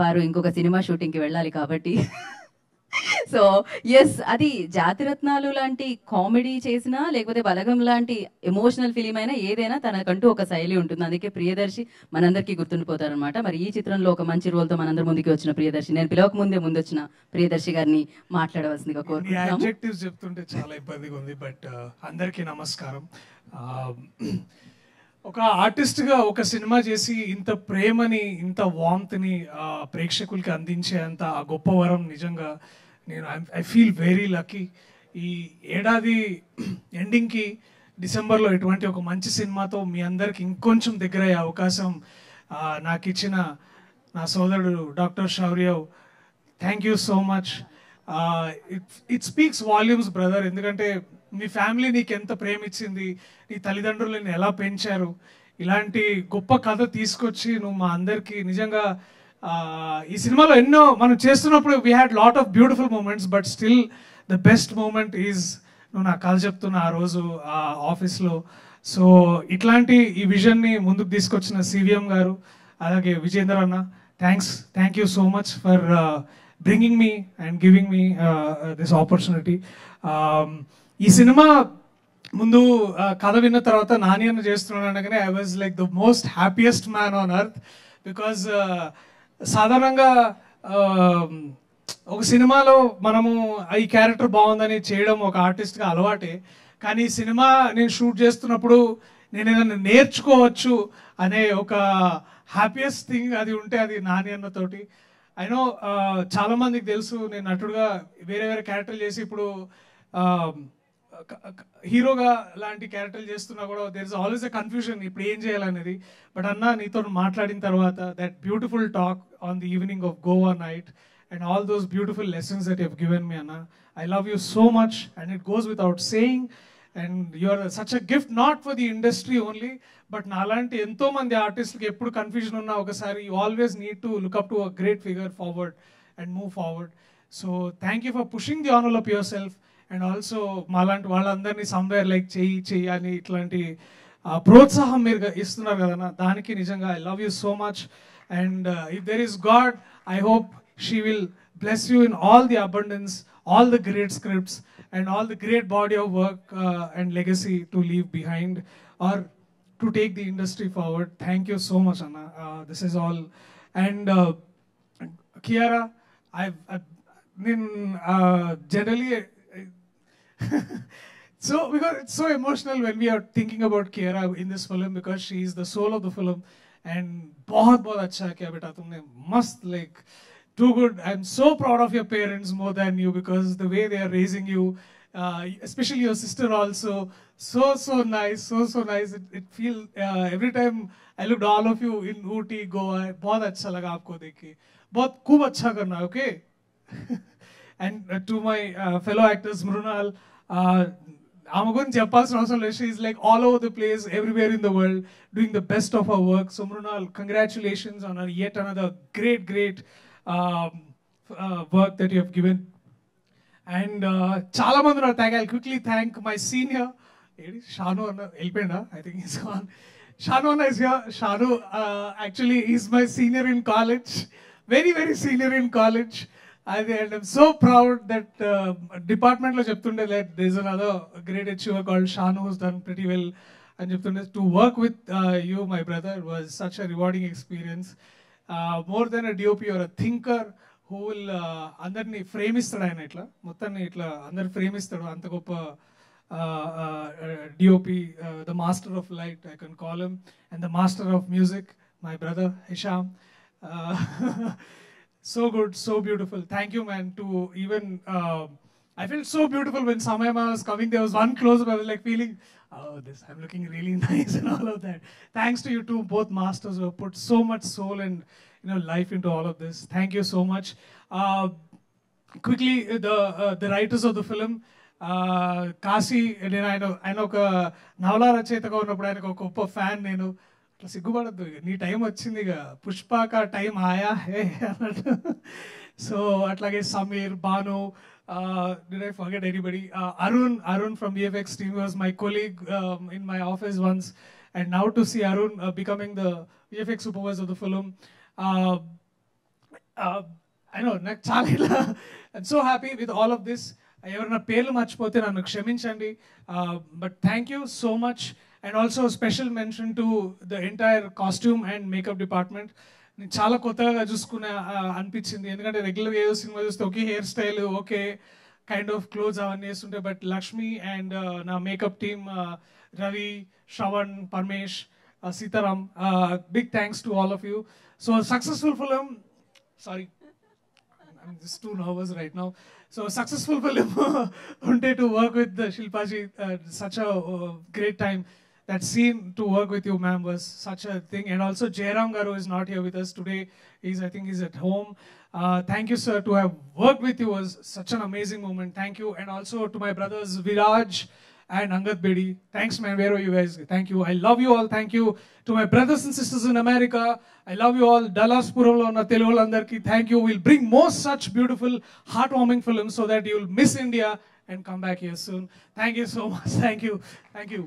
వారు ఇంకొక సినిమా షూటింగ్కి వెళ్ళాలి కాబట్టి. సో ఎస్, అది జాతిరత్నాలు లాంటి కామెడీ చేసినా లేకపోతే బలగం లాంటి ఎమోషనల్ ఫిలిం అయినా ఏదైనా తనకంటూ ఒక శైలి ఉంటుంది. అందుకే ప్రియదర్శి మనందరికీ గుర్తుండిపోతారనమాట. మరి ఈ చిత్రంలో ఒక మంచి రోల్తో మనందరి ముందుకి వచ్చిన ప్రియదర్శి, నేను పిలవక ముందే ముందొచ్చిన ప్రియదర్శి గారిని మాట్లాడవలసిందిగా కోరుకుంటున్నాము. అడ్జెక్టివ్స్ చెప్తుంటే చాలా ఇబ్బందిగా ఉంది, బట్ అందరికీ నమస్కారం. ఒక ఆర్టిస్ట్గా ఒక సినిమా చేసి ఇంత ప్రేమని, ఇంత వామ్త్ని ప్రేక్షకులకి అందించేంత ఆ గొప్ప వరం నిజంగా నేను ఐ ఫీల్ వెరీ లక్కీ. ఈ ఏడాది ఎండింగ్కి డిసెంబర్లో ఇటువంటి ఒక మంచి సినిమాతో మీ అందరికి ఇంకొంచెం దగ్గర అయ్యే అవకాశం నాకు ఇచ్చిన నా సోదరుడు doctor Shauryav, thank you so much. It speaks volumes brother, ఎందుకంటే మీ ఫ్యామిలీ నీకు ఎంత ప్రేమ ఇచ్చింది, నీ తల్లిదండ్రులని ఎలా పెంచారు, ఇలాంటి గొప్ప కథ తీసుకొచ్చి నువ్వు మా అందరికీ నిజంగా ఈ సినిమాలో ఎన్నో మనం చేస్తున్నప్పుడు we had lot of beautiful moments, but still the best moment is నువ్వు నాకు కథ చెప్తున్న ఆ రోజు ఆ ఆఫీస్లో. సో ఇట్లాంటి ఈ విజన్ని ముందుకు తీసుకొచ్చిన సివిఎం గారు, అలాగే విజేందర్ అన్న, thank you so much for bringing me and giving me this opportunity. ఈ సినిమా ముందు కథ విన్న తర్వాత నాని అన్న చేస్తున్నాను అనగానే I was like the most happiest man on earth. Because సాధారణంగా ఒక సినిమాలో మనము ఈ క్యారెక్టర్ బాగుందని చేయడం ఒక ఆర్టిస్ట్గా అలవాటే, కానీ ఈ సినిమా నేను షూట్ చేస్తున్నప్పుడు నేను ఏదైనా నేర్చుకోవచ్చు అనే ఒక హ్యాపీయెస్ట్ థింగ్ అది ఉంటే అది నాని అన్నతోటి. అయినో చాలామందికి తెలుసు నేను నటుడుగా వేరే వేరే క్యారెక్టర్లు చేసి ఇప్పుడు హీరోగా లాంటి క్యారెక్టర్లు చేస్తున్నా కూడా there is always a confusion ఇప్పుడు ఏం చేయాలనేది. బట్ అన్న నీతో మాట్లాడిన తర్వాత that beautiful talk on the evening of Goa night and all those beautiful lessons that you have given me అన్న, I love you so much and it goes without saying. And you are such a gift not for the industry only, but నాలాంటి ఎంతో మంది ఆర్టిస్ట్కి ఎప్పుడు confusion ఉన్నా ఒకసారి you always need to look up to a great figure forward and move forward. So thank you for pushing the honour of your self and also మాలాంటి వాళ్ళందరినీ somewhere like చెయ్యి అని ఇట్లాంటి ప్రోత్సాహం మీరు ఇస్తున్నారు కదన్నా, దానికి నిజంగా I love you so much. And if there is God, I hope she will bless you in all the abundance, all the great scripts and all the great body of work and legacy to leave behind or to take the industry forward. Thank you so much, Anna. This is all. And Kiara, I've been generally so because it's so emotional when we are thinking about Kiara in this film, because she is the soul of the film. And बहुत अच्छा किया बेटा तुमने, मस्त, like too good. I'm so proud of your parents more than you, because the way they are raising you, especially your sister also, so nice, so nice. It feel every time I looked all of you in Ooty, Goa, बहुत अच्छा लगा आपको देख के, बहुत खूब अच्छा करना, okay? And to my fellow actors, Mrunal, ఆమె గురించి చెప్పాల్సిన అవసరం లేదు. She is like all over the place, everywhere in the world, doing the best of our work. So Mrunal, congratulations on yet another great work that you have given. And చాలా మంది ఉన్నారు thank. I quickly thank my senior Shanu అన్న, వెళ్ళిపోయిందా? I think is gone. Shanu అన్న is here. Shanu actually is my senior in college, very senior in college. And I'm so proud that department lo cheptunde that there's another great achiever called Shanu who's done pretty well. And cheptunde to work with you, my brother, was such a rewarding experience. More than a DOP, or a thinker who will andarni frame istadu ayana itla mottanni itla andar frame istadu anta goppa DOP, the master of light I can call him, and the master of music, my brother Hisham. So good, so beautiful. Thank you, man. To even I felt so beautiful when Samayama was coming. There was one close up, I was like feeling, oh, this, I'm looking really nice and all of that. Thanks to you two, both masters who have put so much soul and life into all of this. Thank you so much. Quickly, the writers of the film, Kasi, నేను ఒక నవలా రచయితగా ఉన్నప్పుడు ఆయనకు ఒక గొప్ప fan నేను. అట్లా సిగ్గుపడద్దు, నీ టైం వచ్చింది ఇక, పుష్పక టైం ఆయా హే అన్నట్టు. సో అట్లాగే Sameer, Bhanu, did I forget anybody? Arun from VFX team was my colleague in my office once, and now to see Arun becoming the VFX supervisor of the film. I know నాకు చాలా ఇలా I'm so happy with all of this. ఎవరైనా పేర్లు మర్చిపోతే నన్ను క్షమించండి. But thank you so much. And also special mention to the entire costume and makeup department. నేను చాలా కొత్తగా చూసుకునే అనిపించింది, ఎందుకంటే రెగ్యులర్గా ఏదో సినిమా చూస్తే ఒకే హెయిర్ స్టైల్, ఓకే కైండ్ ఆఫ్ క్లోత్స్ అవన్నీ వేస్తుంటే, బట్ లక్ష్మి అండ్ నా makeup team Ravi, Shravan, Paramesh, Sitaram, big thanks to all of you. So successful film, sorry I'm just too nervous right now. So successful film unte to work with Shilpa ji, such a great time. That scene to work with you, ma'am, was such a thing. And also Jairam Garu is not here with us today. I think he's at home. Thank you, sir. To have worked with you was such an amazing moment. Thank you. And also to my brothers Viraj and Angad Bedi. Thanks, man. Where are you guys? Thank you. I love you all. Thank you to my brothers and sisters in America. I love you all. Dallas Puramlo na Telugu andarki. Thank you. We'll bring more such beautiful, heartwarming films so that you'll miss India and come back here soon. Thank you so much. Thank you. Thank you.